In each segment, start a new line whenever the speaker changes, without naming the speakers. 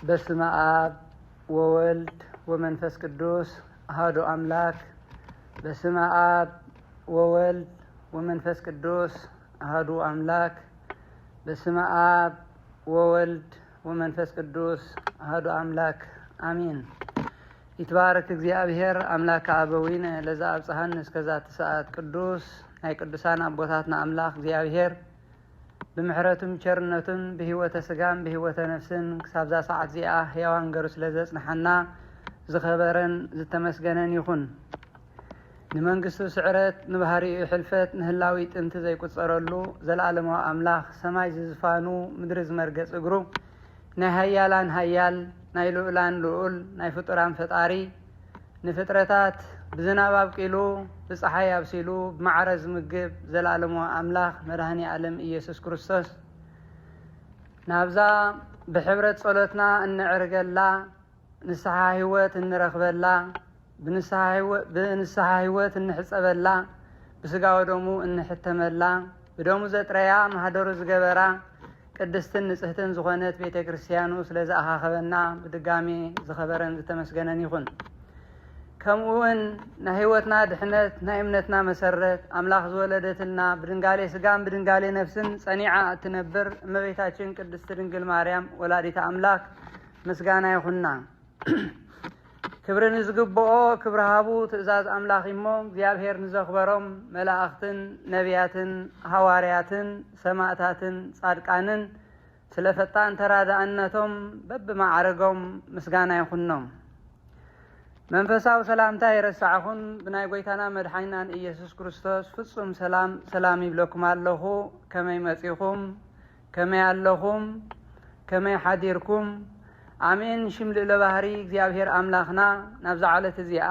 በስመ አብ ወወልድ ወመንፈስ ቅዱስ አሐዱ አምላክ። በስመ አብ ወወልድ ወመንፈስ ቅዱስ አሐዱ አምላክ። በስመ አብ ወወልድ ወመንፈስ ቅዱስ አሐዱ አምላክ አሜን። ይትባረክ እግዚአብሔር አምላከ አበዊነ ለዛ አብጽሐነ እስከዛቲ ሰዓት ቅዱስ ናይ ቅዱሳን አቦታትና አምላክ እግዚአብሔር ብምሕረቱም ቸርነቱን በህይወተ ስጋም በህይወተ ነፍስን ክሳብዛ ሰዓት ዚኣ ሕያዋን ገሩ ስለዘጽንሐና ዝኸበረን ዝተመስገነን ይኹን። ንመንግስቱ ስዕረት ንባህሪኡ ሕልፈት ንህላዊ ጥንቲ ዘይቁጸረሉ ዘለዓለማዊ አምላክ ሰማይ ዝዝፋኑ ምድሪ ዝመርገጽ እግሩ ናይ ሃያላን ሃያል ናይ ልዑላን ልዑል ናይ ፍጡራን ፈጣሪ ንፍጥረታት ብዝናብ አብቂሉ ብፀሓይ አብሲሉ ብማዕረ ዝምግብ ዘለዓለማዊ አምላክ መድኃኒ ዓለም ኢየሱስ ክርስቶስ ናብዛ ብሕብረት ጸሎትና እንዕርገላ ንስሐ ህይወት እንረኽበላ ብንስሐ ህይወት እንሕጸበላ ብስጋው ደሙ እንሕተመላ ብደሙ ዘጥረያ ማህደሩ ዝገበራ ቅድስትን ንጽህትን ዝኾነት ቤተ ክርስቲያኑ ስለዝኣኻኸበና ብድጋሚ ዝኸበረን ዝተመስገነን ይኹን። ከምኡውን ናይ ህይወትና ድሕነት ናይ እምነትና መሰረት አምላክ ዝወለደትና ብድንጋሌ ስጋን ብድንጋሌ ነፍስን ጸኒዓ እትነብር እመቤታችን ቅድስት ድንግል ማርያም ወላዲተ አምላክ ምስጋና ይኹንና። ክብሪ ንዝግብኦ ክብሪ ሃቡ ትእዛዝ አምላክ እሞ እግዚአብሔር ንዘኽበሮም መላእኽትን ነቢያትን ሃዋርያትን ሰማዕታትን ጻድቃንን ስለፈጣን ተራዳእነቶም በብማዕረጎም ምስጋና ይኹኖም። መንፈሳዊ ሰላምታ ይረሳዕኹን ብናይ ጎይታና መድኃኒናን ኢየሱስ ክርስቶስ ፍጹም ሰላም ይብለኩም ኣለኹ። ከመይ መጺኹም ከመይ ኣለኹም ከመይ ሓዲርኩም አሜን። ሽምልእለ ባህሪ እግዚአብሔር አምላክና ናብዛ ዓለት እዚኣ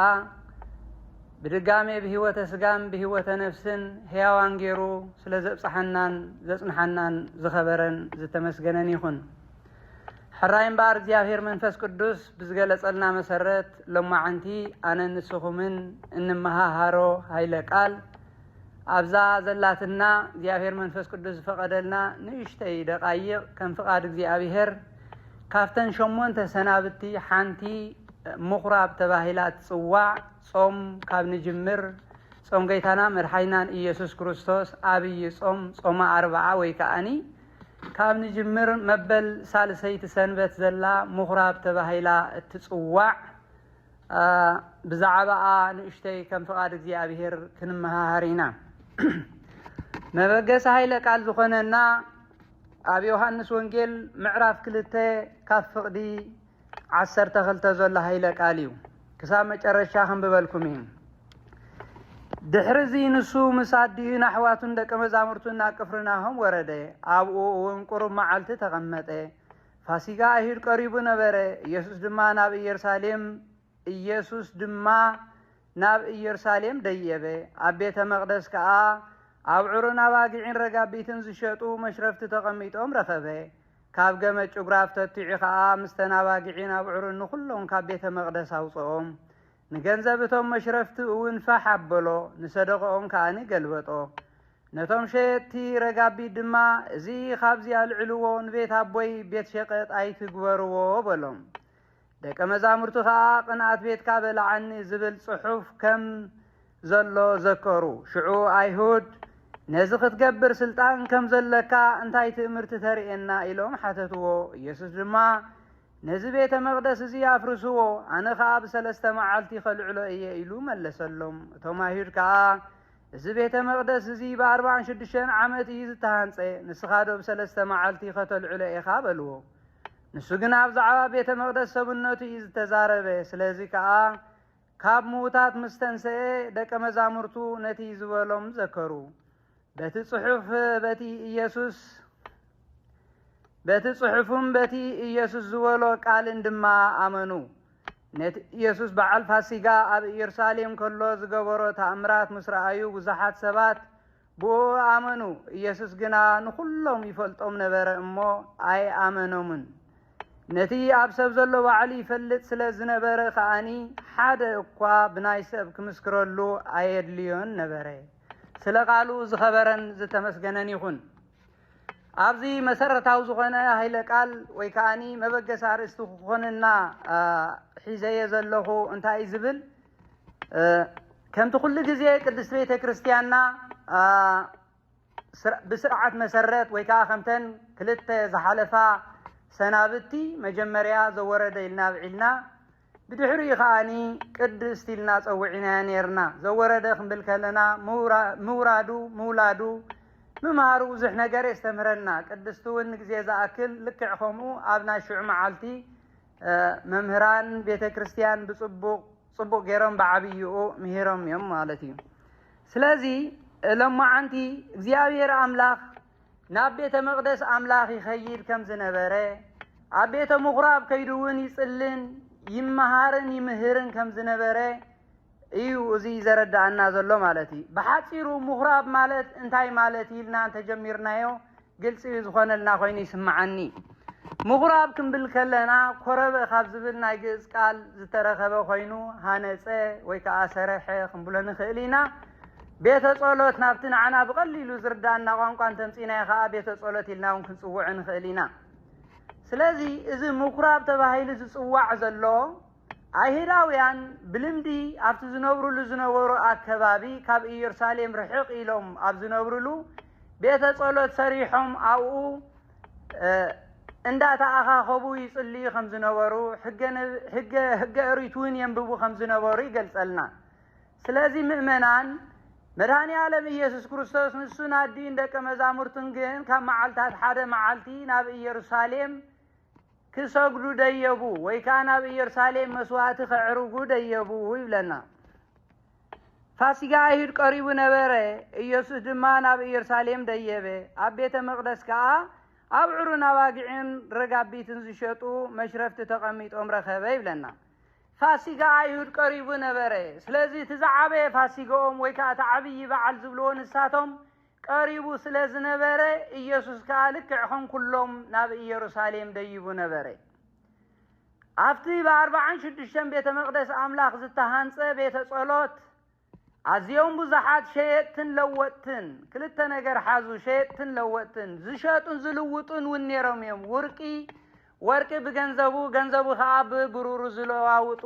ብድጋሜ ብህይወተ ስጋን ብህይወተ ነፍስን ሕያዋን ገይሩ ስለ ዘብጽሐናን ዘጽንሐናን ዝኸበረን ዝተመስገነን ይኹን። ሕራይ እምበር እግዚአብሔር መንፈስ ቅዱስ ብዝገለጸልና መሰረት ሎማዓንቲ አነ ንስኹምን እንመሃሃሮ ሃይለ ቃል አብዛ ዘላትና እግዚአብሔር መንፈስ ቅዱስ ዝፈቀደልና ንእሽተይ ደቃይቕ ከም ፍቃድ እግዚአብሔር ካፍተን 8 ሰናብቲ ሓንቲ ምኹራብ ተባሂላ ትጽዋዕ ጾም ካብ ንጅምር ጾም ጎይታና መድኃኒናን ኢየሱስ ክርስቶስ አብይ ጾም ጾመ 40 ወይ ከዓኒ ካብ ንጅምር መበል ሳልሰይቲ ሰንበት ዘላ ምኹራብ ተባሂላ እትጽዋዕ ብዛዕባኣ ንእሽተይ ከም ፍቃድ እግዚአብሔር ክንመሃሃር ኢና። መበገሲ ሃይለ ቃል ዝኾነና ኣብ ዮሐንስ ወንጌል ምዕራፍ 2 ካብ ፍቕዲ 12 ዘሎ ሃይለ ቃል እዩ። ክሳብ መጨረሻ ክንብበልኩም እዩ። ድሕርዚ ንሱ ምስ ኣዲኡን ኣሕዋቱን ደቀ መዛሙርቱን ናብ ቅፍርናሆም ወረደ። ኣብኡ እውን ቁሩብ መዓልቲ ተቐመጠ። ፋሲጋ አይሁድ ቀሪቡ ነበረ። ኢየሱስ ድማ ናብ ኢየሩሳሌም ደየበ። ኣብ ቤተ መቅደስ ከዓ ኣብዑርን ኣባጊዕን ረጋቢትን ዝሸጡ መሽረፍቲ ተቐሚጦም ረኸበ። ካብ ገመድ ጭጉራፍ ተቲዑ ከዓ ምስተን ኣባጊዕን ኣብዑርን ንኩሎም ካብ ቤተ መቅደስ ኣውፅኦም። ንገንዘብቶም መሽረፍቲ እውን ፋሕ ኣበሎ፣ ንሰደቆኦም ከዓኒ ገልበጦ። ነቶም ሸየጥቲ ረጋቢት ድማ እዚ ካብዚ ኣልዕልዎ ንቤት ኣቦይ ቤት ሸቐጥ ኣይትግበርዎ በሎም። ደቀ መዛሙርቱ ከዓ ቅንኣት ቤትካ በላዓኒ ዝብል ጽሑፍ ከም ዘሎ ዘከሩ። ሽዑ ኣይሁድ ነዚ ክትገብር ስልጣን ከም ዘለካ እንታይ ትእምርቲ ተርእየና ኢሎም ሓተትዎ። ኢየሱስ ድማ ነዚ ቤተ መቅደስ እዚ ኣፍርስዎ ኣነ ከዓ ብ3 መዓልቲ ኸልዕሎ እየ ኢሉ መለሰሎም። እቶም ኣይሁድ ከዓ እዚ ቤተ መቅደስ እዚ ብ46 ዓመት እዩ ዝተሃንጸ፣ ንስኻ ዶ ብ3 መዓልቲ ኸተልዕሎ ኢኻ በልዎ። ንሱ ግን ኣብ ዛዕባ ቤተ መቅደስ ሰብነቱ እዩ ዝተዛረበ። ስለዚ ከዓ ካብ ምዉታት ምስ ተንስአ ደቀ መዛሙርቱ ነቲ ዝበሎም ዘከሩ። በቲ ጽሑፍም በቲ ኢየሱስ ዝበሎ ቃልን ድማ ኣመኑ። ነቲ ኢየሱስ በዓል ፋሲጋ ኣብ ኢየሩሳሌም ከሎ ዝገበሮ ተኣምራት ምስ ረኣዩ ብዙሓት ሰባት ብኡ ኣመኑ። ኢየሱስ ግና ንኩሎም ይፈልጦም ነበረ እሞ ኣይኣመኖምን። ነቲ ኣብ ሰብ ዘሎ ባዕሉ ይፈልጥ ስለ ዝነበረ ከዓኒ ሓደ እኳ ብናይ ሰብ ክምስክረሉ ኣየድልዮን ነበረ። ስለ ቃሉ ዝኸበረን ዝተመስገነን ይኹን። أبزي مسرتاو زغنا هاي لقال ويكاني مبقى سارستو خوننا حيزي زلخو انتا يزبل كم تقول لجزء قدس بيت كريستياننا بسرعة مسرت ويكا خمتن كلت زحلفا سنابتي مجمريا زورد إلنا بعلنا بدحري خاني قدس تلنا صوعنا نيرنا زورد خمبل كلنا مولادو ممارو زحنا جري استمرنا قدستو نجزي زاكل لكعخمو أبنا شع معالتي ممهران بيت كريستيان بصبو غيرهم بعبيو مهيرهم يوم مالتي سلازي لما عنتي زياوير أملاخ نابيت مقدس أملاخ يخير كم زنبره عبيت مغراب كيدون يصلن يمهارن يمهرن كم زنبره ايو زي زرد عنا زلو مالتي بحاصيرو مغراب مالت انتاي مالتي لنا انت جميرنايو قلص يزخون لنا خويني سمعني مغراب كم بالكلنا قرب خابزبلنا يجز قال زترخبه خوينو هانصه ويكا سرح خمبلن خيلينا بيت صلوت نابتنا عنا بقليلو زردانا قانقان تمصينا يخا بيت صلوت لنا ونكنصوعن خيلينا سلازي اذا مغراب تباهيل زصواع زلو አይሁዳውያን ብልምዲ አፍት ዝነብሩሉ ዝነበሩ አከባቢ ካብ ኢየሩሳሌም ርሕቅ ኢሎም ኣብ ዝነብሩሉ ቤተ ጸሎት ሰሪሖም ኣብኡ እንዳተኣኻኸቡ ይጽልዩ ከም ዝነበሩ ሕገ ሪቱን የንብቡ ከም ዝነበሩ ይገልጸልና ስለዚ ምእመናን መድኃኔ ዓለም ኢየሱስ ክርስቶስ ንሱን አዲን ደቀ መዛሙርቱን ግን ካብ መዓልታት ሓደ መዓልቲ ናብ ኢየሩሳሌም كسوغدو ديبو ويكان بإيرساليم مسوات خعرقو ديبو ويبلنا فاسقا ايهد قريبو نبره إيسوس دمان بإيرساليم ديبه أبيت مقدس كا أبعرنا واقعين رقابيتن زشتو مشرفت تقميت عمر خبه يبلنا فاسقا ايهد قريبو نبره سلازي تزعبه فاسقا ويكا تعبي بعل زبلون الساتم قريبو سلاز نبره ኢየሱስ ካልክ عهم كلهم ناب ኢየሩሳሌም ደይቡ ነበር አፍቲ በ46 ቤተ መቅደስ አምላክ ዝተሃንጸ ቤተ ጸሎት አዚዮም ብዙሓት ሸየትን ለወጥን ክልተ ነገር ሓዙ ሸየትን ለወጥን ዝሸጡን ዝልውጡን ወኔሮም እዮም ወርቂ በገንዘቡ ከአብ ብሩሩ ዝለዋውጡ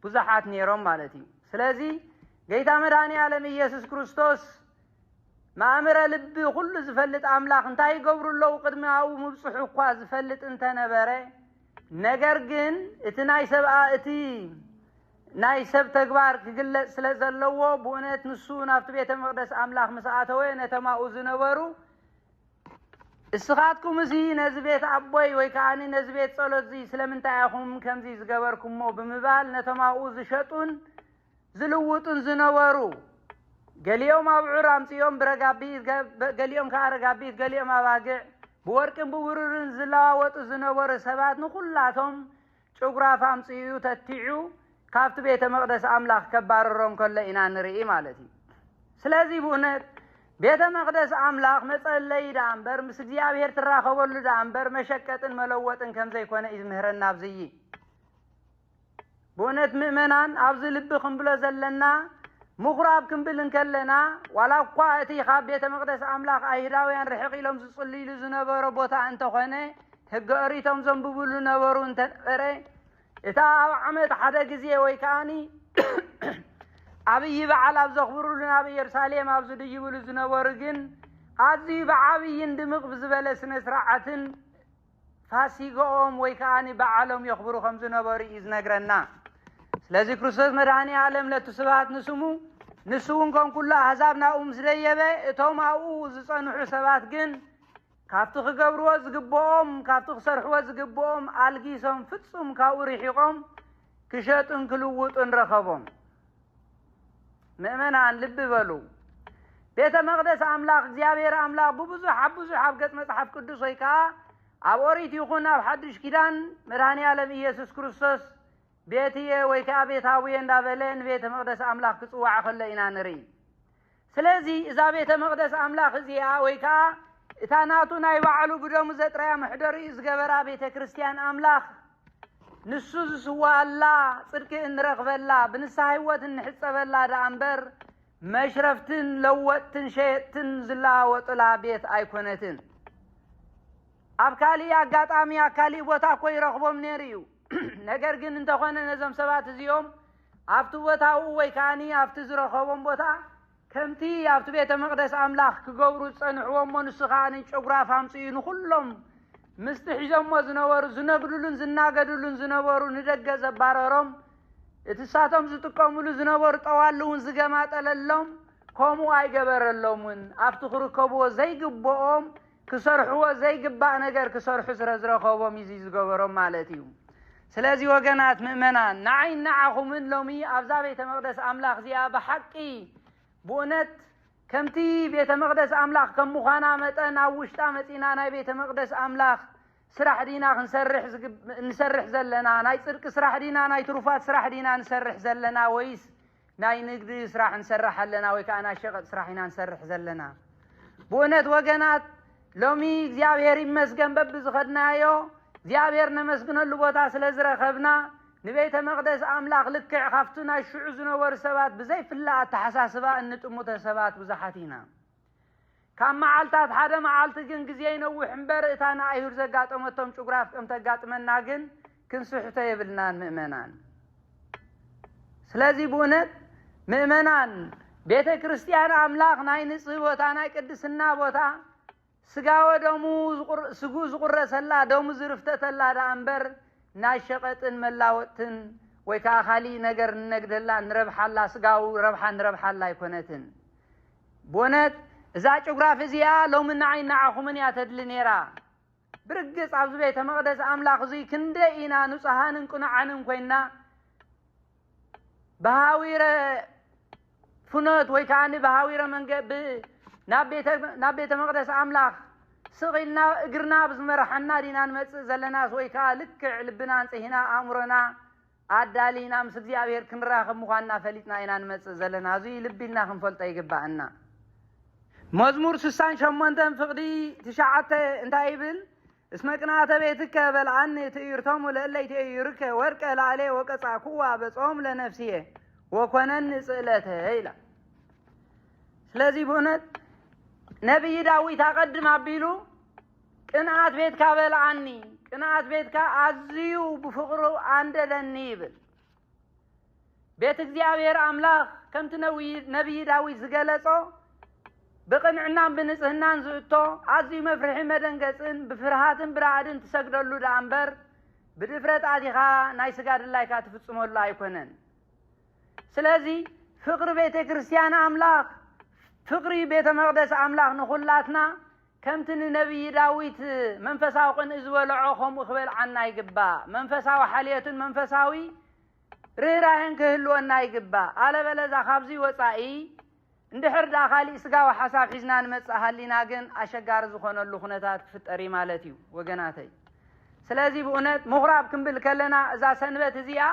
ብዙሓት ኔሮም ማለት እዩ ስለዚ ጌታ መድኃኔ ዓለም ኢየሱስ ክርስቶስ ማእምረ ልብ ሁሉ ዝፈልጥ አምላክ እንታይ ይገብሩለው ቅድሚያው ምብጽሕ እኳ ዝፈልጥ እንተነበረ ነገር ግን እቲ ናይ ሰብ ተግባር ክግለጽ ስለዘለዎ በእውነት ንሱ ናብቲ ቤተ መቅደስ አምላክ መስአተወ ነተማኡ ዝነበሩ እስኻትኩም እዚ ነዚ ቤት አቦይ ወይ ካኒ ነዚ ቤት ጸሎት እዚ ስለምንታይ አኹም ከምዚ ዝገበርኩሞ ብምባል ነተማኡ ዝሸጡን ዝልውጡን ዝነበሩ ገሊኦም አብዑር አምጽዮም ብረጋቢት ገሊኦም ካረጋቢት ገሊኦም አባግዕ በወርቅን በብሩርን ዝለዋወጡ ዝነበሩ ሰባት ንኹላቶም ጭጉራፍ አምጽዩ ተትዑ ካብቲ ቤተ መቅደስ አምላክ ከባረሮም ከለ ኢና ንርኢ ማለት እዩ ስለዚህ በእውነት ቤተ መቅደስ አምላክ መጸለይ ዳንበር ምስ እግዚአብሔር ተራኸበሉ ዳንበር መሸቀጥን መለወጥን ከምዘይኮነ ይዝምህረና ኣብዝይ በእውነት ምእመናን ኣብዚ ልብ ክንብሎ ዘለና مغراب كنبلن كلنا ولا قواتي خاب بيت مقدس أملاك أيهداويان رحقي لهم سصلي لزنبارو بوتا انت خانه هقاريتهم زنببولو نبارو انت اره اتا عمد حدا قزيه ويكاني عبي بعال ابزخبرو لنا بيرساليم ابزو ديبو لزنبارو جن عزي بعبي يندمق بزبالة سنسرعة فاسيقوهم ويكاني بعالهم يخبرو خمسو نبارو إذنقرنا ስለዚህ ክርስቶስ መድኃኔ ዓለም ለተሰባት ንሱን ኮን ኩሉ አሕዛብና ምስለየበ እቶም ኣብኡ ዝጸንሑ ሰባት ግን ካብቲ ክገብርዎ ዝግብኦም ካብቲ ክሰርሕዎ ዝግብኦም አልጊሶም ፍጹም ካብኡ ርሒቆም ክሸጡን ክልውጡን ረኸቦም ምእመናን ልብ በሉ ቤተ መቅደስ አምላክ እግዚአብሔር አምላክ በብዙሕ ኣብ ገጽ መጽሐፍ ቅዱስ ወይ ከዓ ኣብ ኦሪት ይኹን ኣብ ሓድሽ ኪዳን መድኃኔ ዓለም ኢየሱስ ክርስቶስ ቤትየ ወይ ከዓ ቤታዊየ እንዳበለን ቤተ መቅደስ አምላክ ክጽዋዕ ከለ ኢና ንርኢ ስለዚ እዛ ቤተ መቅደስ አምላክ እዚኣ ወይ ከዓ እታ ናቱ ናይ ባዕሉ ብደሙ ዘጥራያ ምሕደሪ ዝገበራ ቤተ ክርስቲያን አምላክ ንሱ ዝስዋላ ጽድቅ እንረኽበላ ብንስሐ ሕይወት እንሕጸበላ ዳንበር መሽረፍትን ለወጥትን ሸየጥትን ዝለዋወጡላ ቤት ኣይኮነትን أبكالي أقاطامي أكالي بوتا كوي رخبهم نيريو نجر جن انت خونا نزم سبات اليوم أفتو بوتا ووي كاني أفتو رخبهم بوتا كمتي أفتو بيت مقدس أملاخ كجورو صنعوهم ونسخاني شجرا فامسين كلهم مستحجم وزنور زنبرلون زناقدلون زنورو ندق زباررهم اتساتهم زتقوملو زنور طوالون زجمات اللهم كومو أي جبر اللومن أفتخر كبو زي جبوهم كسرحوا زي جبا نجر كسرح زرزر خوبو ميزيز جبرهم مالتيهم سلازي وجنات مؤمنان نعين نعهم من لومي أفزع بيت مقدس أملاخ زيا بحقي بونت كمتي بيت مقدس أملاخ كم مخانا متنا وشتا متينا ناي بيت مقدس أملاخ سرح دينا نسرح زلنا ناي صدق سرح دينا ناي تروفات سرح دينا نسرح زلنا ويس ناي نقدر سرح نسرح لنا ويكأنا شغل سرحنا نسرح زلنا بونت وجنات لومي زيابير يمسكن ببز خدنايو زيابير نمسكن اللبوتا سلزر خبنا نبيت مقدس أملاخ لك خفتنا الشعوزنا ورسبات بزيف الله تحساسبا أن تموت سبات بزحاتينا كان معالتات حدا معالت جن جزيين وحنبر إتانا أيهر زقات أمتهم شقراف أمتقات منا جن كنسوحتا يبلنان مؤمنان سلازي بونت مؤمنان بيت كريستيان أملاخ ناي نصيبوتا ناي قدسنا بوتا سقاو دومو سقو زقرة سلا دومو زرفتة سلا دا أنبر ناشقتن ملاوتن ويكا خالي نقر نقد الله نربح الله سقاو ربحا نربح الله يكونتن بونت إذا جغراف زيا لو من عين نعخو من ياتدل نيرا برقص عبز بيت مقدس أملاخ زي كنده إنا نصحان نكون عنهم كوينا بهاوير فنوت ويكاني بهاوير من قبل نابيت مقدس أملاخ سغيلنا اقرنا بزمرحنا دينا نمتس زلنا سويكا لك لبنا نسهنا أمرنا عدالينا مسكزي أبير كنراخب مخاننا فليتنا إنا نمتس زلنا زي لبيلنا خنفلتا يقبعنا مزمور سسان شموندن فقدي تشعت انتايبل اسمكنا تبيتك بلعني تيرتم لألي تيرك ورك لعليه وقصع كوا بصوم لنفسيه وكونن سئلته هيلا سلازي بونت نبي داوود تقدم أبيلو قناعت بيتك بلعني قناعت بيتك عزيو بفقرو عند النيبل بيتك زيابير أملاخ كم تنوي نبي داوود زقلصو بقنعنا بنصهنا نزوتو عزي مفرحي مدنقصن بفرحاتن برعادن تسجدلو دانبر بدفرت عديخا نايسقاد الله كاتفصمو الله يكونن سلازي فقر بيت كريستيان أملاخ فقري بيت مقدس أملاخ نخلاتنا كمتن نبي داويت منفساو قن ازولعوهم وخبل عنا يقبا منفساو حالية منفساوي ريراهن كهلونا يقبا على بلزا خابزي وصائي اندحر داخالي اسقاو حساب حزنا نمص اهالينا جن اشغار زخون اللخنتات فطري مالتيو وغناتي سلازي بونت مغراب كنبل كلنا اذا سنبت زيا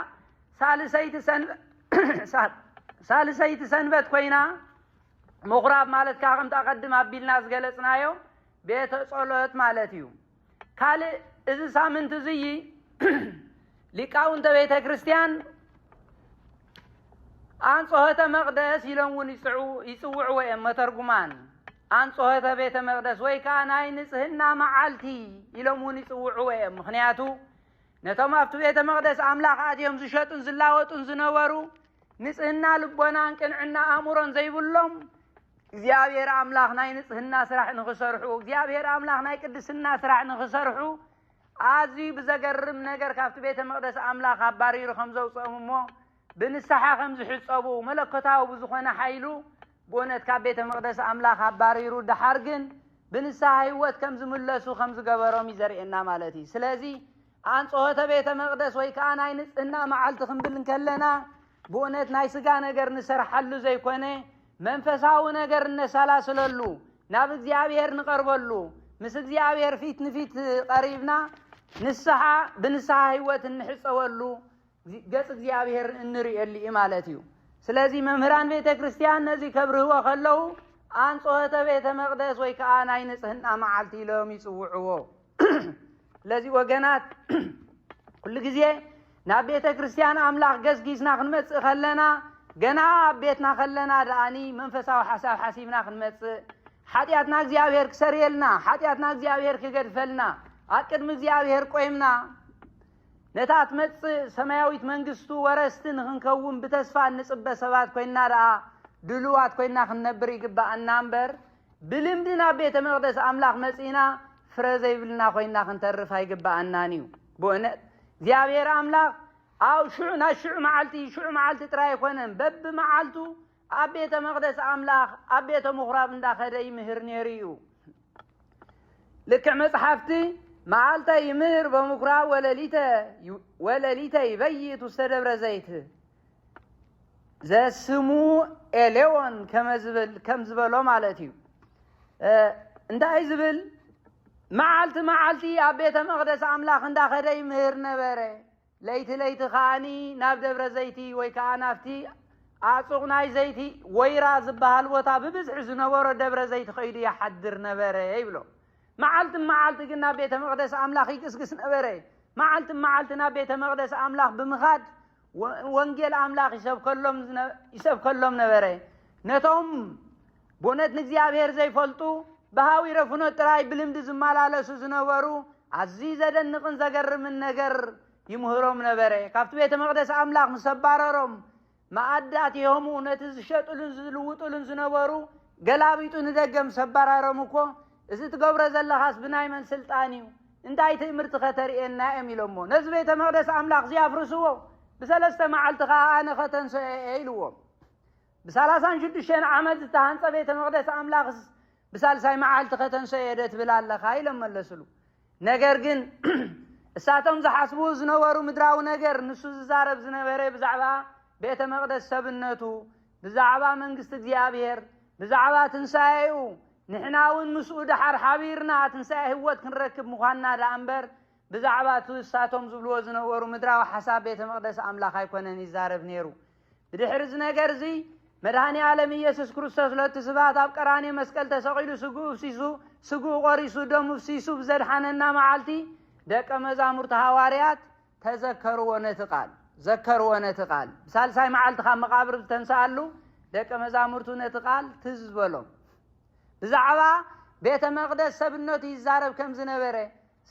سالسيت سنبت كوينا مغراب مالت كاغم تقدم ابيلنا زغلصنايو بيت صلوت مالتيو قال اذا سامنت زي لقاونت بيت كريستيان أن صهت مقدس يلون يسوعوا إما ترجمان أن صهت بيت مقدس ويكان ينسهنا معالتي يلون يسوعوا إما خنياتو نتوما في بيت مقدس أملاك عاديهم زشتون زلاوتون زنورو نسهنا لبنا كن عنا أمورا زي بلهم زيابير أملاك نسهنا سرح نخسرحو زيابير أملاك يقدسنا سرح نخسرحو عزي بزقرم نجر كافت بيت مقدس أملاك عبارير خمسة وصومو بنسحا خمس حصابو ملكتاو بزخنا حيلو بونت كبيت مقدس أملاك عباريرو دحرجن بنسحا هيوت كم زملسو خمس جبرام يزرعنا مالتي سلازي عن صهت بيت مقدس ويكان ينسنا معلت خنبل كلنا بونت نايسقا نجر نسرح حلو زي كونه منفساو نجر نسلاسللو ناب እግዚአብሔር نقربلو مس እግዚአብሔር فيت نفيت قريبنا نسحا بنسحا هيوت نحصولو قص እግዚአብሔር እንሪእልይ ማለትዩ ስለዚህ መምህራን ቤተ ክርስቲያን ነዚህ ከብርህዎ ከለው አንጾተ ቤተ መቅደስ ወይ ከአናይ ንጽህና መዓልቲ ሎም ይጽውዕዎ ለዚህ ወገናት ሁሉ ጊዜ ናብ ቤተ ክርስቲያን አምላክ ገስጊስና ክንመጽእ ከለና ገና ቤትና ከለና ዳኒ መንፈሳዊ ሐሳብ ሐሲብና ክንመጽእ ኃጢአትና እግዚአብሔር ክሰርየልና ኃጢአትና እግዚአብሔር ክገድፈልና አቅድም እግዚአብሔር ቆይምና ነታት መጽ ሰማያዊት መንግስቱ ወረስትን ክንከውን በተስፋ እንጽበ ሰባት ኮይና ዳ ድሉዋት ኮይና ክንነብር ይግባአና እንበር ብልምድና ቤተ መቅደስ አምላክ መጽና ፍረዘ ይብልና ኮይና ክንተርፍ አይግባአናኒው በእውነት እግዚአብሔር አምላክ አው ሹዕና ሹዕ መዓልቲ ጥራይ ኮነን በብ መዓልቱ አቤተ መቅደስ አምላክ አቤተ ምኹራብ እንዳኸደ ይምህር ነሪዩ ልክዕ መጽሐፍቲ መዓልተ ይምህር በምኹራብ ወለሊተ ይበይት ውስተ ደብረ ዘይት ዘስሙ ኤሌዎን ከምዝበሎ ማለት እዩ እንታይ ዝብል መዓልቲ አቤተ መቅደስ አምላክ እንዳኸደ ይምህር ነበረ ለይቲ ኻኒ ናብ ደብረ ዘይቲ ወይ ከዓ ናፍቲ አጽቕ ናይ ዘይቲ ወይራ ዝበሃል ቦታ ብብዝሕ ዝነበሮ ደብረ ዘይቲ ኸይዱ ይሓድር ነበረ ይብሎ መዓልቲ ግን ናብ ቤተ መቅደስ አምላክ ይቅስቅስ ነበረ መዓልቲ ናብ ቤተ መቅደስ አምላክ ብምኻድ ወንጌል አምላክ ይሰብከሎም ነበረ ነቶም ቦነት ንእግዚአብሔር ዘይፈልጡ በሃዊ ረፍኖት ጥራይ ብልምድ ዝመላለሱ ዝነበሩ አዚ ዘደንቅን ዘገርምን ነገር ይምህሮም ነበረ ካብቲ ቤተ መቅደስ አምላክ ምሰባረሮም ማአዳት የሆሙ ነቲ ዝሸጡልን ዝልውጡልን ዝነበሩ ገላቢጡ ንደገም ሰባራሮም እኮ እዚ ትገብረ ዘለኻስ ብናይ መን ስልጣን እዩ እንታይ ትእምርቲ ከተርእየና እዮም ኢሎሞ ነዚ ቤተ መቅደስ አምላክ ዝያፍርስዎ ብሰለስተ መዓልቲ ከዓ ኣነ ከተንስኦ ኢልዎም ብ36 ዓመት ዝተሃንፀ ቤተ መቅደስ አምላክስ ብሳልሳይ መዓልቲ ከተንስኦ ደ ትብል ኣለኻ ኢሎም መለስሉ ነገር ግን እሳቶም ዝሓስቡ ዝነበሩ ምድራዊ ነገር ንሱ ዝዛረብ ዝነበረ ብዛዕባ ቤተ መቅደስ ሰብነቱ ብዛዕባ መንግስት እግዚአብሔር ብዛዕባ ትንሳኤኡ ንሕናውን ምስኡ ድሓር ሓቢርና ትንሳኤ ህይወት ክንረክብ ምዃንና ዳእምበር ብዛዕባ እሳቶም ዝብልዎ ዝነበሩ ምድራዊ ሓሳብ ቤተ መቅደስ አምላክ ኣይኮነን ይዛረብ ነይሩ ብድሕሪ እዚ ነገር እዚ መድኃኔ ዓለም ኢየሱስ ክርስቶስ ለቲ ስባት ኣብ ቀራንዮ መስቀል ተሰቂሉ ስጉኡ ቆሪሱ ደሙ ፍሲሱ ብዘድሓነና መዓልቲ ደቀ መዛሙርቲ ሐዋርያት ተዘከርዎ ነቲ ቃል ብሳልሳይ መዓልቲ ካብ መቃብር ዝተንሳኣሉ ደቀ መዛሙርቱ ነቲ ቃል ትዝ በሎም ብዛዕባ ቤተ መቅደስ ሰብነቱ ይዛረብ ከም ዝነበረ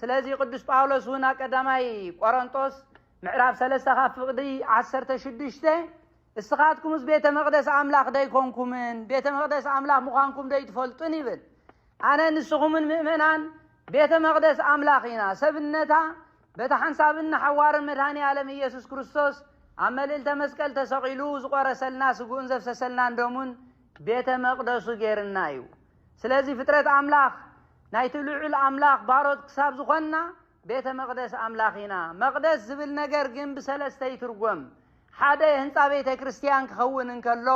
ስለዚ ቅዱስ ጳውሎስ እውን ቀዳማይ ቆሮንቶስ ምዕራፍ 3 ካብ ፍቅዲ 16 እስኻትኩምስ ቤተ መቅደስ አምላክ ደይኮንኩምን ቤተ መቅደስ አምላክ ምዃንኩም ደይትፈልጡን ይብል አነ ንስኹምን ምእመናን ቤተ መቅደስ አምላክ ኢና ሰብነታ በታ ሓንሳብና ሐዋርን መድኃኔ ዓለም ኢየሱስ ክርስቶስ ኣብ መልዕልተ መስቀል ተሰቂሉ ዝቆረሰልና ስጉኡን ዘፍሰሰልና ደሙን ቤተ መቅደሱ ጌርና እዩ ስለዚ ፍጥረት አምላክ ናይቲ ልዑል አምላክ ባሮት ክሳብ ዝኾንና ቤተ መቅደስ አምላክ ኢና መቅደስ ዝብል ነገር ግን ብሰለስተ ይትርጎም ሓደ ህንፃ ቤተ ክርስቲያን ክኸውን እንከሎ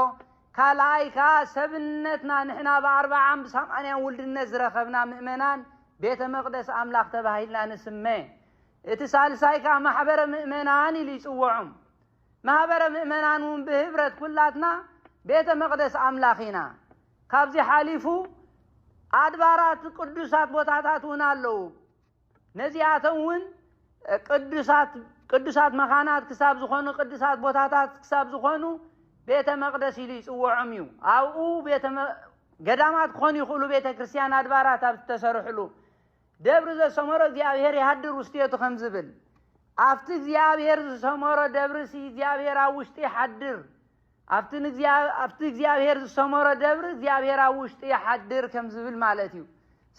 ካልኣይ ከዓ ሰብነትና ንሕና ብ40 ብ80 ውልድነት ዝረኸብና ምእመናን ቤተ መቅደስ አምላክ ተባሂልና ንስመ እቲ ሳልሳይ ከዓ ማሕበረ ምእመናን ኢሉ ይፅውዖም ማሕበረ ምእመናን እውን ብህብረት ኩላትና ቤተ መቅደስ አምላክ ኢና ካብዚ ሓሊፉ አድባራት ቅዱሳት ቦታታት እውን ኣለው ነዚኣቶም እውን ቅዱሳት መኻናት ክሳብ ዝኾኑ ቅዱሳት ቦታታት ክሳብ ዝኾኑ ቤተ መቅደስ ኢሉ ይፅውዖም እዩ ኣብኡ ገዳማት ክኾኑ ይኽእሉ ቤተ ክርስቲያን አድባራት ኣብ ዝተሰርሕሉ ደብሪ ዘሰመሮ እግዚአብሔር ይሃድር ውስጤቱ ከም ዝብል ኣብቲ እግዚአብሔር ዝሰመሮ ደብሪ እግዚአብሔር ኣብ ውሽጢ ይሓድር ኣብቲ እግዚአብሔር ዝሰመሮ ደብሪ እግዚአብሔር ኣብ ውሽጢ ይሓድር ከም ዝብል ማለት እዩ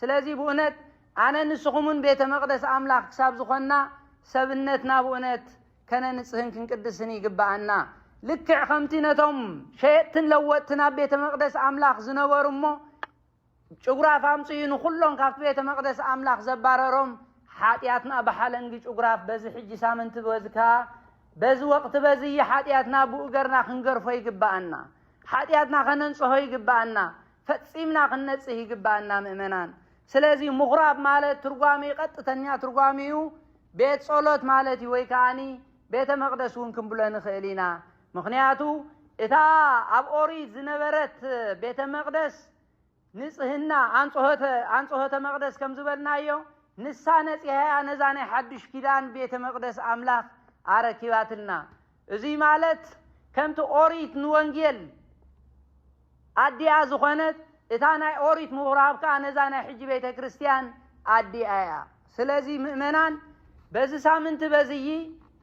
ስለዚ ብእውነት ኣነ ንስኹምን ቤተ መቅደስ አምላክ ክሳብ ዝኾንና ሰብነትና ብእውነት ከነንጽህን ክንቅድስን ይግባአና ልክዕ ከምቲ ነቶም ሸየጥትን ለወጥትን ኣብ ቤተ መቅደስ አምላክ ዝነበሩ እሞ ጭጉራፍ አምጽኡ ንኹሎም ካብቲ ቤተ መቅደስ አምላክ ዘባረሮም ሓጢያትና በሓለንጊ ጭጉራፍ በዚ ሕጂ ሳምንት በዝካ በዚ ወቅት በዚ ሓጢያትና ብኡገርና ክንገርፎ ይግባአና ሓጢያትና ከነንጽሆ ይግባአና ፈጺምና ክንነጽህ ይግባአና ምእመናን ስለዚ ምኹራብ ማለት ትርጓሜ ቀጥተኛ ትርጓሜኡ ቤት ጸሎት ማለት ወይ ከዓኒ ቤተ መቅደስ እውን ክንብሎ ንኽእል ኢና ምክንያቱ እታ ኣብ ኦሪት ዝነበረት ቤተ መቅደስ ንጽህና አንጾሆተ መቅደስ ከም ዝበልናዮ ንሳ ነጽያ ነዛ ናይ ሓድሽ ኪዳን ቤተ መቅደስ አምላክ አረኪባትና እዚ ማለት ከምቲ ኦሪት ንወንጌል አዲያ ዝኾነት እታ ናይ ኦሪት ምሁራብ ከዓ ነዛ ናይ ሕጂ ቤተ ክርስቲያን አዲያ ስለዚህ ምእመናን በዚህ ሳምንት በዚህ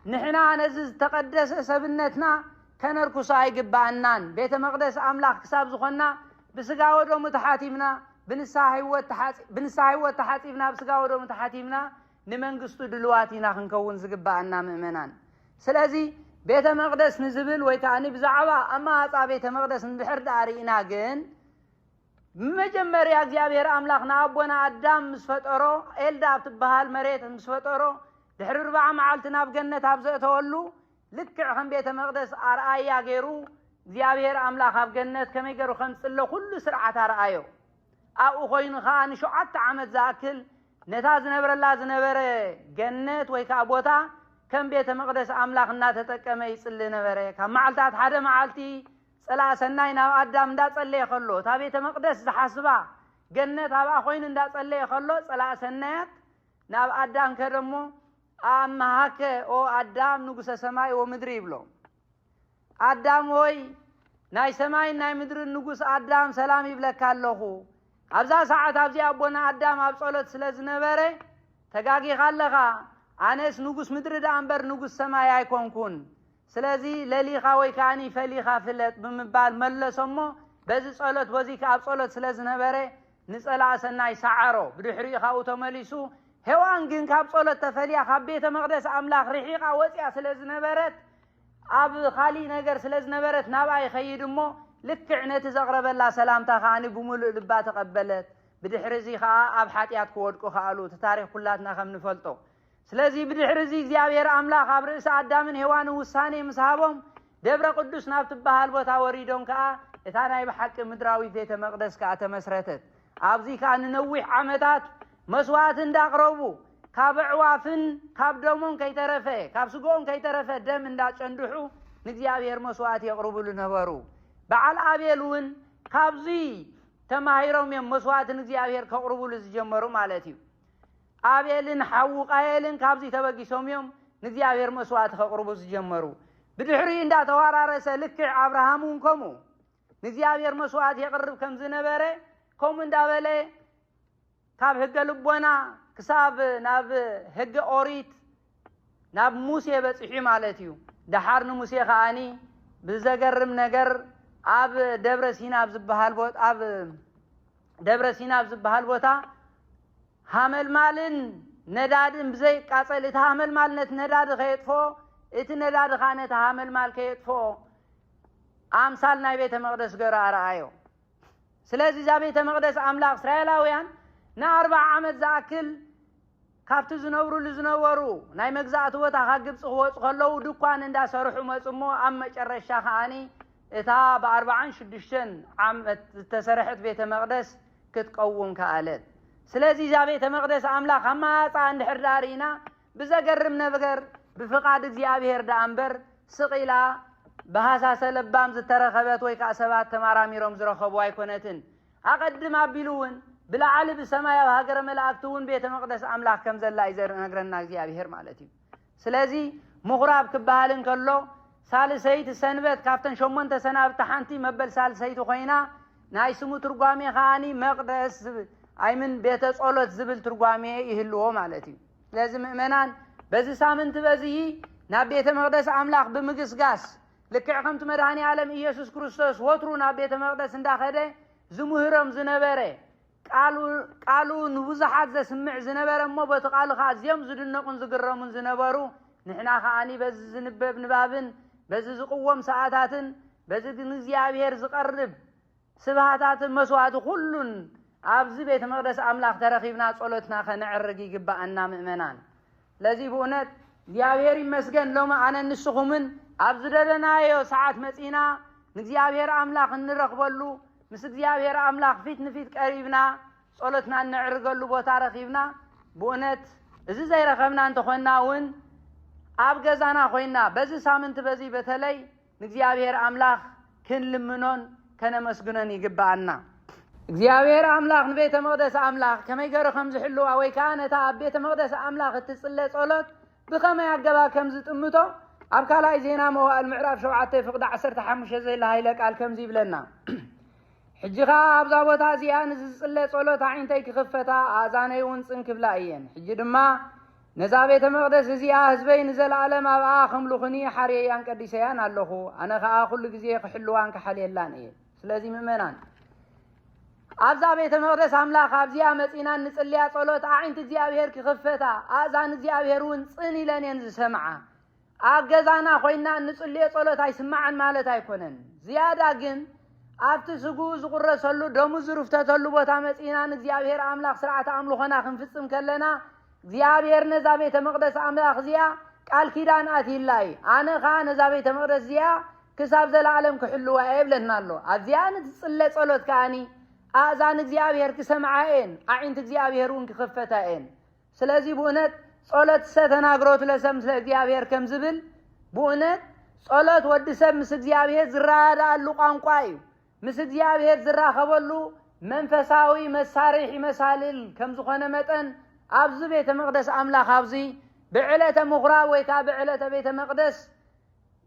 ንሕና ነዚ ተቀደሰ ሰብነትና ከነርኩስ አይግባአናን ቤተ መቅደስ አምላክ ክሳብ ዝኾና ብስጋ ወደሙ ተሓቲምና ብንሳህ ህይወት ተሓፂብና ብስጋ ወደሙ ተሓቲምና ንመንግስቱ ድልዋቲና ክንከውን ዝግባአና ምእመናን ስለዚህ ቤተ መቅደስ ንዝብል ወይ ከዓኒ ብዛዕባ ኣማፃ ቤተ መቅደስ ንድሕር ዳሪእና ግን መጀመርያ እግዚአብሔር አምላክ ናአቦና አዳም ምስፈጠሮ ኤልዳ ትበሃል መሬት ምስፈጠሮ ድሕሪ 40 መዓልቲ ናብ ገነት ኣብዘእተወሉ ልክዕ ከም ቤተ መቅደስ አርአያ ገይሩ እግዚአብሔር አምላክ ኣብ ገነት ከመይ ገይሩ ከምፅሎ ኩሉ ስርዓት አርአዮ ኣብኡ ኮይኑ ከዓ ን7 ዓመት ዝኣክል ነታ ዝነበረ ገነት ወይ ከዓ ቦታ ከም ቤተ መቅደስ አምላክ እናተጠቀመ ይፅሊ ነበረ ካብ መዓልታት ሓደ መዓልቲ ጸላ ሰናይ ናብ አዳም እንዳጸለየ ከሎ ታ ቤተ መቅደስ ዝሓስባ ገነት ኣብኣ ኮይኑ እንዳጸለየ ከሎ ጸላ ሰናያት ናብ አዳም ከደሞ አማሃከ ኦ አዳም ንጉሰ ሰማይ ወምድሪ ይብሎ አዳም ሆይ ናይ ሰማይ ናይ ምድሪ ንጉስ አዳም ሰላም ይብለካ ኣለኹ ኣብዛ ሰዓት ኣብዚ ኣቦና አዳም ኣብ ጸሎት ስለዝነበረ ተጋጊኻ ኣለኻ ኣነስ ንጉስ ምድሪ ዳ እምበር ንጉስ ሰማይ ኣይኮንኩን ስለዚህ ለሊኻ ወይ ካኒ ፈሊኻ ፍለጥ ብምባል መለሶሞ በዚ ጸሎት በዚካ ኣብ ጸሎት ስለዝነበረ ንጸላ ሰናይ ሰዓሮ ብድሕሪኡ ካብኡ ተመሊሱ ሄዋን ግን ካብ ጸሎት ተፈልያ ካብ ቤተ መቅደስ አምላክ ርሒቃ ወፅያ ስለዝነበረት ኣብ ኻሊ ነገር ስለዝነበረት ናብኣይ ኸይድሞ ልክዕ ነቲ ዘቕረበላ ሰላምታ ካኒ ብሙሉእ ልባ ተቀበለት ብድሕሪ እዚ ከዓ ኣብ ሓጢያት ክወድቁ ከኣሉ ታሪክ ኩላትና ከም ንፈልጦ ስለዚህ ብድሕሪ እዚ እግዚአብሔር አምላክ ኣብ ርእሲ አዳምን ሄዋንን ውሳኔ ምስሃቦም ደብረ ቅዱስ ናብ ትበሃል ቦታ ወሪዶም ከዓ እታ ናይ ብሓቂ ምድራዊ ቤተ መቅደስ ከዓ ተመስረተት ኣብዚ ከዓ ንነዊሕ ዓመታት መስዋዕት እንዳቅረቡ ካብ ዕዋፍን ካብ ደሞም ከይተረፈ ካብ ስጎኦም ከይተረፈ ደም እንዳጨንድሑ ንእግዚአብሔር መስዋዕት የቅርቡሉ ነበሩ በዓል አቤል እውን ካብዚ ተማሂሮም እዮም መስዋዕት ንእግዚአብሔር ከቅርቡሉ ዝጀመሩ ማለት እዩ አቤልን ሓው ቃየልን ካብዚ ተበጊሶም እዮም ንእግዚአብሔር መስዋዕት ከቅርቡ ዝጀመሩ ብድሕሪ እንዳተዋራረሰ ልክዕ አብርሃም እውን ከምኡ ንእግዚአብሔር መስዋዕት የቅርብ ከም ዝነበረ ከምኡ እንዳበለ ካብ ህገ ልቦና ክሳብ ናብ ህገ ኦሪት ናብ ሙሴ በፅሑ ማለት እዩ ደሓር ንሙሴ ከዓኒ ብዘገርም ነገር ኣብ ደብረ ሲና ዝብሃል ቦታ ሃመልማልን ነዳድን ብዘይ ቃጸል እቲ ሃመልማልነት ነዳድ ከየጥፎ እቲ ነዳድ ኻነት ሃመልማል ከየጥፎ አምሳል ናይ ቤተ መቅደስ ገራ አርአዮ ስለዚህ ዛ ቤተ መቅደስ አምላክ እስራኤላውያን ና40 ዓመት ዝኣክል ካብቲ ዝነበሩ ናይ መግዛእቲ ቦታ ካብ ግብፅ ክወፁ ከለዉ ድኳን እንዳሰርሑ መፅሞ ኣብ መጨረሻ ከዓኒ እታ ብ46 ዓመት ዝተሰርሐት ቤተ መቅደስ ክትቀውም ከኣለት ስለዚህ ዛ ቤተ መቅደስ አምላክ አማፃ እንድሕር ዳሪና ብዘገርም ነገር ብፍቃድ እግዚአብሔር ዳ እምበር ስቂላ በሃሳሰ ለባም ዝተረኸበት ወይ ከዓ ሰባት ተማራሚሮም ዝረኸቡ ኣይኮነትን ኣቀድም ኣቢሉውን ብላዓሊ ብሰማያዊ ሃገረ መላእክቲ እውን ቤተ መቅደስ አምላክ ከም ዘላ ይነግረና እግዚአብሔር ማለት እዩ ስለዚህ ምኹራብ ክበሃል እንከሎ ሳልሰይቲ ሰንበት ካብተን 8 ሰናብቲ ሓንቲ መበል ሳልሰይቲ ኮይና ናይ ስሙ ትርጓሜ ከዓኒ መቅደስ አይምን ቤተ ጸሎት ዝብል ትርጓሜ ይህልዎ ማለት እዩ ስለዚህ ምእመናን በዚ ሳምንት በዚ ናብ ቤተ መቅደስ አምላክ ብምግስጋስ ልክዕ ከምቲ መድኃኒ ዓለም ኢየሱስ ክርስቶስ ወትሩ ናብ ቤተ መቅደስ እንዳኸደ ዝምህሮም ዝነበረ ቃሉ ንብዙሓት ዘስምዕ ዝነበረ እሞ በቲ ቃሉ ከዓ እዚኦም ዝድነቁን ዝግረሙን ዝነበሩ ንሕና ከዓኒ በዚ ዝንበብ ንባብን በዚ ዝቅወም ሰዓታትን በዚ ንእግዚአብሔር ዝቀርብ ስብሃታትን መስዋዕት ኩሉን ኣብዚ ቤተ መቅደስ አምላክ ተረኺብና ጸሎትና ከነዕርግ ይግባአና ምእመናን ለዚህ ብእውነት እግዚአብሔር ይመስገን ሎማ ኣነ ንስኹምን ኣብ ዝደለናዮ ሰዓት መፂና ንእግዚአብሔር አምላክ እንረኽበሉ ምስ እግዚአብሔር አምላክ ፊት ንፊት ቀሪብና ጸሎትና እንዕርገሉ ቦታ ረኺብና ብእውነት እዚ ዘይረኸብና እንተኾና እውን ኣብ ገዛና ኮይና በዚ ሳምንት በዚ በተለይ ንእግዚአብሔር አምላክ ክንልምኖን ከነመስግኖን ይግባአና እግዚአብሔር አምላክ ንቤተ መቅደስ አምላክ ከመይ ገይሩ ከም ዝሕልዋ ወይ ከዓ ነታ ኣብ ቤተ መቅደስ አምላክ እትጽለ ጸሎት ብኸመይ ኣገባ ከም ዝጥምቶ ኣብ ካልኣይ ዜና መዋዕል ምዕራፍ 7 ፍቅዲ 15 ዘይለ ሃይለ ቃል ከምዚ ይብለና حجخا أبزا بوتا زيان زلة صلوة عينتي كخفتا آزاني ونصن كبلائيين حجي دما نزابيت مقدس زيا هزبي نزل عالم أبعا خملوخني حريان كديسيان اللخو أنا خا كل جزيه خلوان كحليلان إيه سلازي مؤمنان أبزا بيت مقدس أملاك أبزيا مسئنا نسأليا صلوة عينت زيا بير كخفتا آزان زيا بير ونصني لن ينزل سمعا أجزانا خوينا نسأليا صلوة هاي سمعا مالتا يكونن زيادة جن أبت سجوز قرصلو دمو زرفت تلو بتعمت إنا نزيابير أملاك سرعة أملو خنا خنفسم كلنا زيابير نزابيت مقدس أملاك زيا قال كيدان آتي الله أنا خان نزابيت مقدس زيا كساب زل العالم كحلو وعيب لنالو أزيان تصلي صلوت كاني أزان زيابير كسمعين أعين تزيابيرون كخفتين سلازي بونت صلوت ستنا قروت لسم زيابير كم زبل بونت صلوت ود سم زيابير زرادا اللقان قايو مس እግዚአብሔር ዝራኸበሉ መንፈሳዊ መሳሪሒ መሳልል ከም ዝኾነ መጠን ኣብዚ ቤተ መቅደስ ኣምላኽ ኣብዚ ብዕለተ ምኹራብ ወይ ከዓ ብዕለተ ቤተ መቅደስ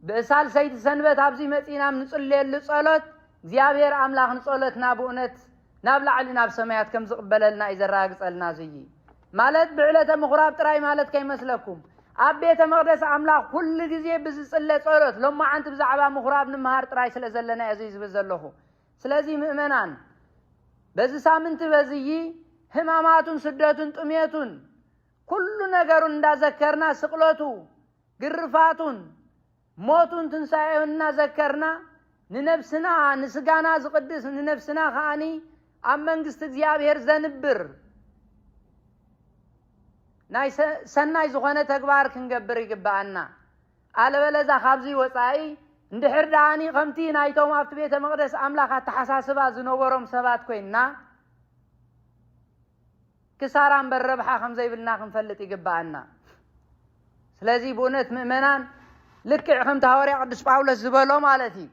በሳልሰይቲ ሰንበት ኣብዚ መፂና ንጽልየሉ ጸሎት እግዚአብሔር ኣምላኽ ንጸሎትና ብእውነት ናብ ላዕሊ ናብ ሰማያት ከም ዝቕበለልና ይዘራግጸልና ዝይ ማለት ብዕለተ ምኹራብ ጥራይ ማለት ከይመስለኩም ኣብ ቤተ መቅደስ ኣምላኽ ኩሉ ግዜ ብዝጽለ ጸሎት ሎማዓንቲ ብዛዕባ ምኹራብ ንምሃር ጥራይ ስለ ዘለና እዚ ዝብል ዘለኹ ስለዚህ ምእመናን በዚህ ሳምንት በዚህ ህማማቱን ስደቱን ጥሜቱን ሁሉ ነገሩን እንዳዘከርና ስቅለቱ ግርፋቱን ሞቱን ትንሳኤውን እንዳዘከርና ንነፍስና ንስጋና ዝቅድስ ንነፍስና ኻኒ ኣብ መንግስት እግዚአብሔር ዘንብር ናይ ሰናይ ዝኾነ ተግባር ክንገብር ይግባአና አለበለዛ ካብዚ ወጻኢ እንድሕር ዳኒ ከምቲ ናይቶም ኣብቲ ቤተ መቅደስ ኣምላኽ ተሓሳስባ ዝነበሮም ሰባት ኮይና ክሳራን በረብሓ ከም ዘይብልና ክንፈልጥ ይግባአና ስለዚህ ብእውነት ምእመናን ልክዕ ከምቲ ሐዋርያ ቅዱስ ጳውሎስ ዝበሎ ማለት እዩ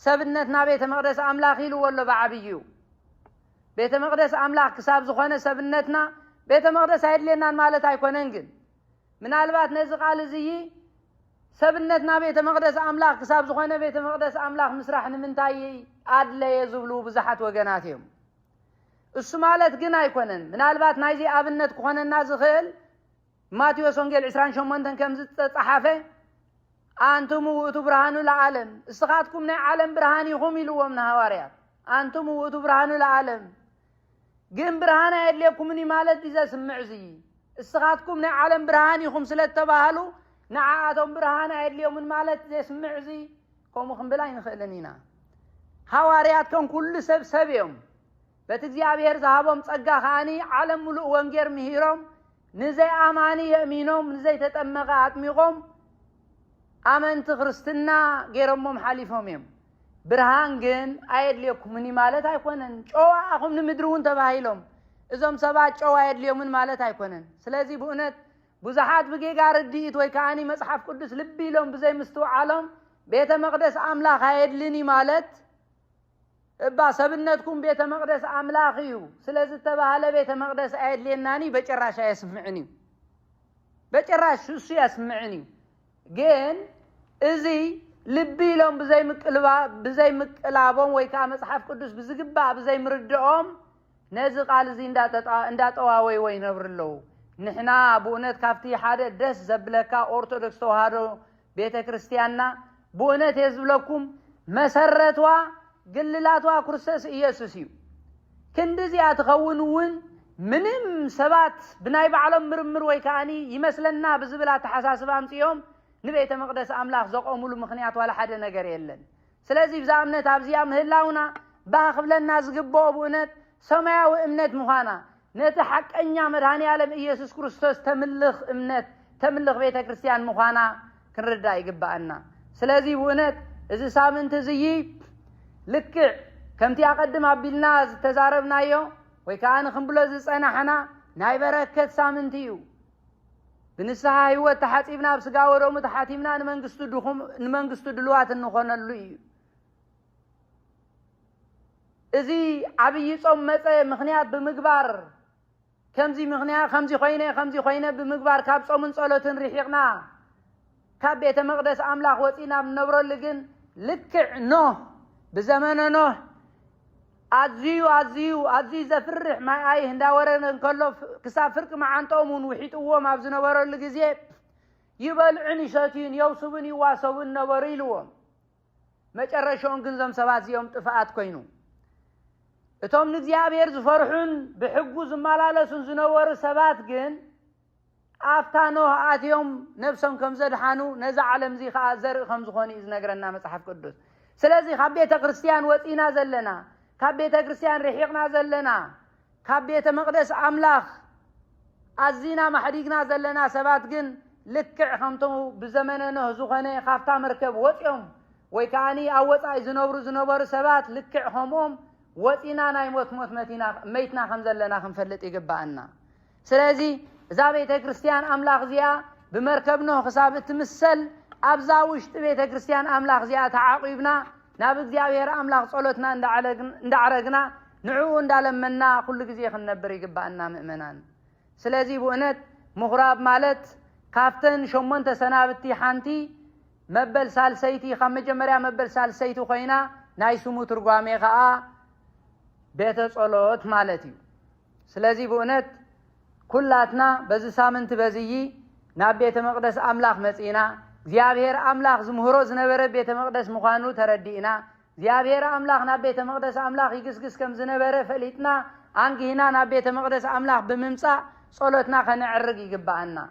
ሰብነትና ቤተ መቅደስ ኣምላኽ ኢሉ ወሎ በዓብዩ ቤተ መቅደስ ኣምላኽ ክሳብ ዝኾነ ሰብነትና ቤተ መቅደስ አይደለናን ማለት አይኮነን ግን ምናልባት ነዚ ቃል እዚ ሰብነትና ቤተ መቅደስ አምላኽ ክሳብ ዝኾነ ቤተ መቅደስ አምላኽ ምስራሕ ንምንታይ አድለየ ዝብሉ ብዙሓት ወገናት እዮም እሱ ማለት ግን አይኮነን ምናልባት ናይዚ አብነት ከሆነና ዝኽእል ማቴዎስ ወንጌል 28 ከም ዝተጻሓፈ አንቱም ውእቱ ብርሃኑ ለዓለም እስኻትኩም ናይ ዓለም ብርሃን ኢኹም ኢልዎም ሐዋርያት አንቱም ውእቱ ብርሃኑ ለዓለም ግን ብርሃን አይደለኩምኒ ማለት ይዘስምዕ እዚ እስኻትኩም ናይ ዓለም ብርሃን ኢኹም ስለተባሃሉ ንዓኣቶም ብርሃን አይደለምን ማለት ይዘስምዕ እዚ ከምኡ ክንብል ኣይንኽእልን ኢና ሐዋርያት ከም ኩሉ ሰብ እዮም በቲ እግዚአብሔር ዝሃቦም ጸጋ ኻኒ ዓለም ሙሉእ ወንጌር ምሂሮም ንዘይ አማኒ የእሚኖም ንዘይ ተጠመቀ አጥሚቆም አመንቲ ክርስትና ገይሮሞም ሓሊፎም እዮም ብርሃን ግን አይደለኩምኒ ማለት አይኮነን ጨዋ አኹም ንምድሩን ተባሂሎም እዞም ሰባት ጨዋ አይደለምን ማለት አይኮነን ስለዚህ ብእውነት ብዙሓት ብጌጋር ዲት ወይ ካኒ መጽሐፍ ቅዱስ ልብ ኢሎም ብዘይ ምስተውዓሎም ቤተ መቅደስ አምላኽ አይደልኒ ማለት እባ ሰብነትኩም ቤተ መቅደስ አምላኽ እዩ ስለዚህ ተባሃለ ቤተ መቅደስ አይደልናኒ በጭራሽ አይስምዕኒ በጭራሽ እሱ ያስምዕኒ ግን እዚ ልብ ኢሎም ብዘይ ምቅላቦም ወይ ካ መጽሐፍ ቅዱስ ብዝግባ ብዘይ ምርድኦም ነዚ ቃል እዚ እንዳጠዋወይ ወይ ነብርለው ንሕና ብእውነት ካብቲ ሓደ ደስ ዘብለካ ኦርቶዶክስ ተዋህዶ ቤተ ክርስቲያንና ብእውነት የዝብለኩም መሰረቷ ግልላቷ ክርስቶስ ኢየሱስ እዩ ክንዲዚያ ትኸውንውን ምንም ሰባት ብናይ ባዕሎም ምርምር ወይ ካኒ ይመስለና ብዝብላ ተሓሳስባ ኣምጽኦም ንቤተ መቅደስ አምላኽ ዘቆሙሉ ምኽንያት ዋላ ሓደ ነገር የለን ስለዚህ ብዛ እምነት ኣብዚያ ምህላውና ባኽብለና ዝግበኦ ብእውነት ሰማያዊ እምነት ምዃና ነቲ ሓቀኛ መድኃኒ ዓለም ኢየሱስ ክርስቶስ ተምልኽ እምነት ተምልኽ ቤተ ክርስቲያን ምዃና ክንርዳእ ይግባአና ስለዚህ ብእውነት እዚ ሳምንት እዚ ልክዕ ከምቲ ኣቀድም ኣቢልና ዝተዛረብናዮ ወይ ከዓ ንኽንብሎ ዝጸናሕና ናይ በረከት ሳምንት እዩ ብንስሐ ህይወት ተሓጺብና ብስጋ ወደሙ ተሓቲምና ንመንግስቱ ድልዋት እንኾነሉ እዩ እዚ ዓብይ ጾም መፀ ምኽንያት ብምግባር ከምዚ ኮይነ ብምግባር ካብ ጾምን ጸሎትን ርሒቕና ካብ ቤተ መቅደስ አምላኽ ወፂና ብነብረሉ ግን ልክዕ ኖህ ብዘመነ ኖህ أزيو زفرح ما أي هندا ورنا كله كسافرك مع عنتهم وحيت هو ما بزنا ورا الجزيء يبلعني شاتين يوصبني واسوين نوريلهم ما ترشون كنزم سبات يوم تفعت كينو اتوم نزيابير زفرحون بحقو زمالالسون زنور سبات جن أفتانو آتيوم نفسهم كم زدحانو نزع علم زي خازر خمس خوني إذ نقرنا مصحف قدس سلازي خبيت كريستيان وطينا زلنا كبيت كريستيان رحيقنا زلنا كبيت مقدس أملاخ أزينا محريقنا زلنا سبات جن لكع خمتو بزمننا زخنة خافتا مركب وطيهم ويكاني أوطا زنوبر سبات لكع هموم وطينا نايموت ميتنا خمزلنا خمفلت إقباءنا سلازي إذا بيت كريستيان أملاخ زيا بمركبنا خصابة تمثل أبزاوشت بيت كريستيان أملاخ زيا تعاقبنا نابد زياوير أملاخ صولتنا اندعرقنا نعو اندالمنا كل جزيه خنبر يقبأنا مؤمنان سلازي بؤنت مغراب مالت كافتن شمون تسنابتي حانتي مبل سالسيتي خم جمريا مبل سالسيتو خينا نايسمو ترقوامي خاء بيت صولت مالتي سلازي بؤنت كلاتنا بزي سامنت بزيي ناب بيت مقدس أملاخ مسئينا زيابير أملاخ زمهرو زنبر بيت مقدس مخانو تردئنا زيابير أملاخ ناب بيت مقدس أملاخ يقسقس كم زنبر فليتنا عنقهنا ناب بيت مقدس أملاخ بممسا صولتنا خنعرق يقبعنا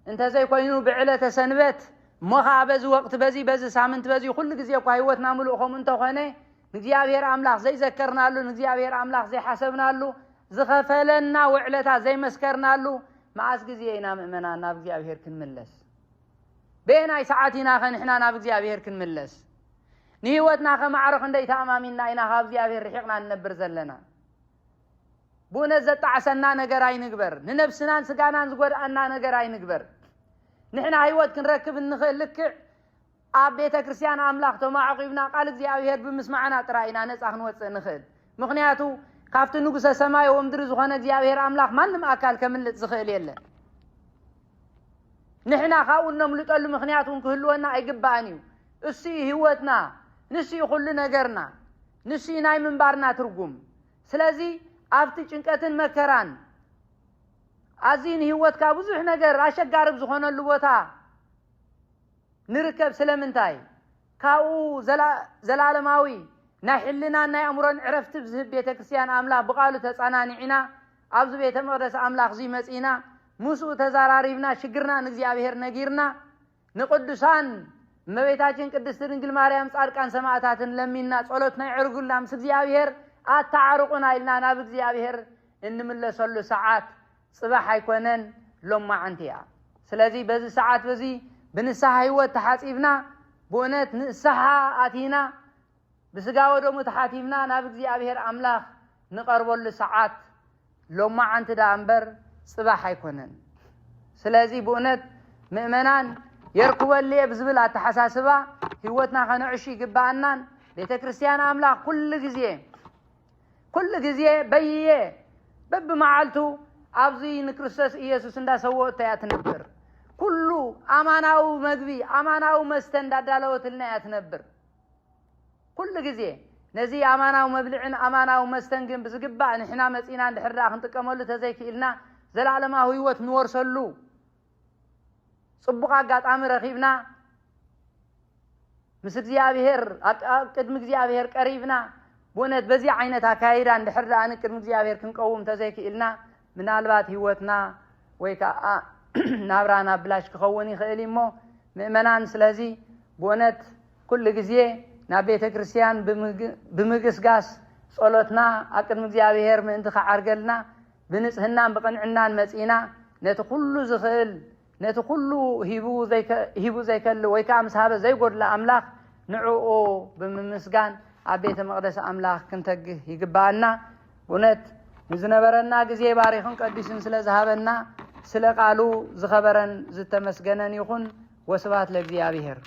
انت زي كوينو بعلة سنبت مخا بزي وقت بزي سامنت بزي كل قزي كويوتنا ملوخهم انتو خاني نزيابير أملاخ زي ذكرنا له نزيابير أملاخ زي حسبنا له زخفلنا وعلتا زي مسكرنا له معاس قزينا مؤمنا ناب زيابير كنملس بينا ساعاتنا خنحنا ناب زيابير كنملس نهوتنا خمعرخ نديت أمامنا إنا خاب زيابير رحيقنا ننبر زلنا بونا زتعسنا نقراي نقبر ننفسنا نسقانا نزقور أننا نقراي نقبر نحنا هيوت كنركب نخلك بيت كريستيان أملاخ تو ما عقبنا قال زيابير بمسمعنا تراينا نسخ نوت نخل مغنياتو كافت نقص السماء ومدر زخانة زيابير أملاخ ما نم أكل كمل تزخيل يلا نحنا خاونا ملتقل مخنياتهم كهلونا يقبانيو السي هوتنا نسي كلنا قرنا نسي ناي من بارنا ترقم سلازي أفتي چنكتن مكران عزين هوت كابوزح نقر عشق قارب زخانة اللوتا نركب سلمنتاي كاو زلالماوي نحلنا ناي أمرن عرفت بزهب بيت كريستيان أملاخ بقالو تسانانينا أبز بيت مقدس أملاخ زي مسئينا موسو تزاراريبنا شقرنا نزيابير نقيرنا نقدسان مبيتاچن قدست ድንግል ማርያም ጻድቃን ሰማዕታትን ለሚና ጸሎትና ይዕርጉላ ምስ እግዚአብሔር አታዓርቁና ኢልና ናብ እግዚአብሔር እንምለሰሉ ሰዓት ጽባህ አይኮነን ሎማዓንቲያ ስለዚህ በዚህ ሰዓት በዚህ በንስሐ ህይወት ተሐጺብና በእውነት ንስሐ አቲና በስጋው ደግሞ ተሐቲምና ናብ እግዚአብሔር አምላክ ንቀርበሉ ሰዓት ሎማዓንቲ ዳንበር ጽባህ አይኮነን ስለዚህ በእውነት ምእመናን يركب اللي بزبل التحساسبة هوتنا خنعشي قبعنا بيت كريستيان أملاخ كل جزية بيه بب معالتو أبزي نكريستوس إيسوس ندا سووا تياتنبر كله أمانة ومقبي أمانة ومستندد لوتلنا يتنبر كل جزية نزي أمانة ومبلعن أمانة ومستنقم بزقبع نحنا مسئينا نحرق نتكمل تزيك إلنا زلعلما هوت نور سلو صبقا قات عامر رخيبنا مس እግዚአብሔር ቅድም እግዚአብሔር ቀሪብና በእውነት በዚህ አይነት አካይዳ እንደሕራን ቅድም እግዚአብሔር ክንቀውም ተዘይክልና ምናልባት ህይወትና ወይካ ናብራና ብላሽ ከኸውን ይኽእልሞ ምእመናን ስለዚህ በእውነት ኩሉ ጊዜ ናብ ቤተ ክርስቲያን ብምግስጋስ ጸሎትና ቅድም እግዚአብሔር ምእንቲ ከዓርገልና ብንጽህናን ብቅንዕናን መጺና ነቲ ኩሉ ዝኽእል نت كله هيبو زي كل ويكام سهابة زي قول لأملاخ نعوه بمسجان عبيت مقدس أملاخ كنتجه يقبلنا ونت نزنبرنا جزية باريخن قديسن سلا ذهبنا سلا قالوا زخبرن زت مسجنا يخون وسبات لجزية بهر